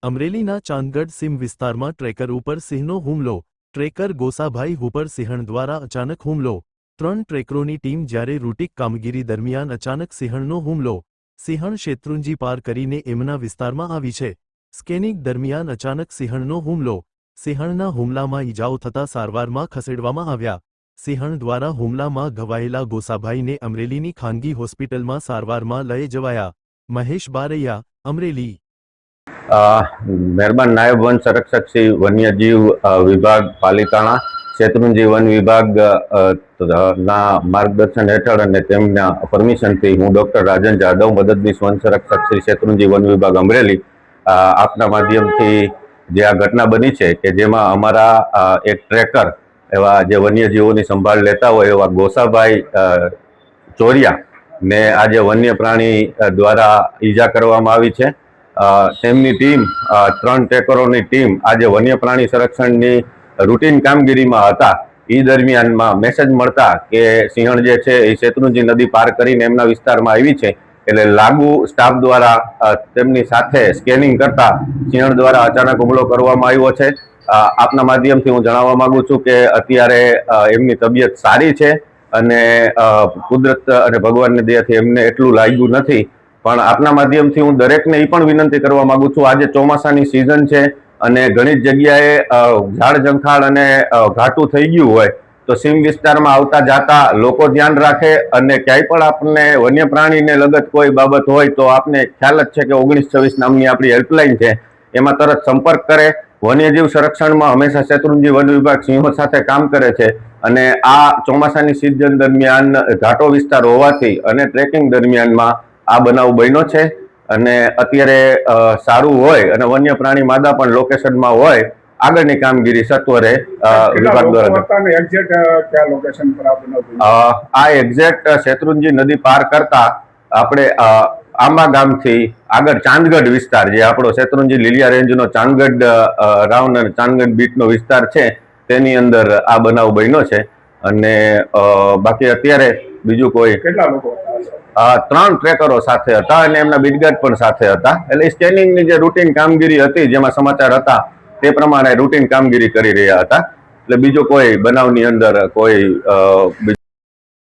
અમરેલીના ચાંદગઢ સીમ વિસ્તારમાં ટ્રેકર ઉપર સિંહનો હુમલો. ટ્રેકર ગોસાભાઈ હુપર સિંહણ દ્વારા અચાનક હુમલો. 3 ટ્રેકરોની ટીમ જ્યારે રૂટીક કામગીરી દરમિયાન અચાનક સિંહણનો હુમલો. સિંહણ શેત્રુંજી પાર કરીને એમના વિસ્તારમાં આવી છે. સ્કેનિંગ દરમિયાન અચાનક સિંહણનો હુમલો. સિંહણના હુમલામાં ઈજાઓ થતા સારવારમાં ખસેડવામાં આવ્યા. સિંહણ દ્વારા હુમલામાં ઘવાયેલા ગોસાભાઈને અમરેલીની ખાનગી હોસ્પિટલમાં સારવારમાં લઈ જવાયા. મહેશ બારૈયા, અમરેલી. મહેરબાન નાયબ વન સંરક્ષક શ્રી વન્યજીવ વિભાગ પાલિતાણા શેત્રુંજી વન વિભાગ ના માર્ગદર્શન હેઠળ અને તેમના પરમિશનથી હું ડૉક્ટર રાજન જાદવ, મદદનીશ વન સંરક્ષક શ્રી શેત્રુંજી વન વિભાગ અમરેલી, આપના માધ્યમથી જે આ ઘટના બની છે કે જેમાં અમારા એક ટ્રેકર એવા જે વન્યજીવોની સંભાળ લેતા હોય એવા ગોસાભાઈ ચોરિયા ને આજે વન્ય પ્રાણી દ્વારા ઈજા કરવામાં આવી છે. તેમની ટીમ 3 ટ્રેકરોની ટીમ આજે વન્ય પ્રાણી સંરક્ષણની રૂટીન કામગીરીમાં હતા. એ દરમિયાનમાં મેસેજ મળતા કે સિંહણ જે છે એ શેત્રુંજી નદી પાર કરીને એમના વિસ્તારમાં આવી છે, એટલે લાગુ સ્ટાફ દ્વારા તેમની સાથે સ્કેનિંગ કરતા સિંહણ દ્વારા અચાનક હુમલો કરવામાં આવ્યો છે. આપના માધ્યમથી હું જણાવવા માંગુ છું કે અત્યારે એમની તબિયત સારી છે અને કુદરત અને ભગવાનની દયાથી એમને એટલું લાગ્યું નથી. પણ આપના માધ્યમથી હું દરેકને એ પણ વિનંતી કરવા માંગુ છું, આજે ચોમાસાની સિઝન છે અને ઘણી જગ્યાએ ઝાડ ઝંખાડ અને ઘાટું થઈ ગયું હોય તો સીમ વિસ્તારમાં આવતા જાતા લોકો ધ્યાન રાખે અને ક્યાંય પણ આપણને વન્ય પ્રાણીને લગત કોઈ બાબત હોય તો આપને ખ્યાલ જ છે કે 1926 નામની આપણી હેલ્પલાઇન છે, એમાં તરત સંપર્ક કરે. વન્યજીવ સંરક્ષણમાં હંમેશા શેત્રુંજી વન વિભાગ સિંહો સાથે કામ કરે છે અને આ ચોમાસાની સિઝન દરમિયાન ઘાટો વિસ્તાર હોવાથી અને ટ્રેકિંગ દરમિયાનમાં આ બનાવ બન્યો છે અને અત્યારે સારું હોય અને વન્ય પ્રાણી માદા પણ લોકેશનમાં હોય, આગળની કામગીરી સત્વરે વિભાગ દ્વારા આ એક્ઝેક્ટ શેત્રુંજી નદી પાર કરતા આપણે આંબા ગામથી આગળ ચાંદગઢ વિસ્તાર, જે આપણો શેત્રુંજી લીલિયા રેન્જનો ચાંદગઢ રાઉન્ડ અને ચાંદગઢ બીટનો વિસ્તાર છે, તેની અંદર આ બનાવ બન્યો છે. અને બાકી અત્યારે બીજું કોઈ 3 ટ્રેકરો સાથે હતા અને એમના બીટગાર્ડ પણ સાથે હતા. એટલે સ્કેનિંગની જે રૂટીન કામગીરી હતી, જેમાં સમાચાર હતા તે પ્રમાણે રૂટીન કામગીરી કરી રહ્યા હતા. એટલે બીજો કોઈ બનાવની અંદર કોઈ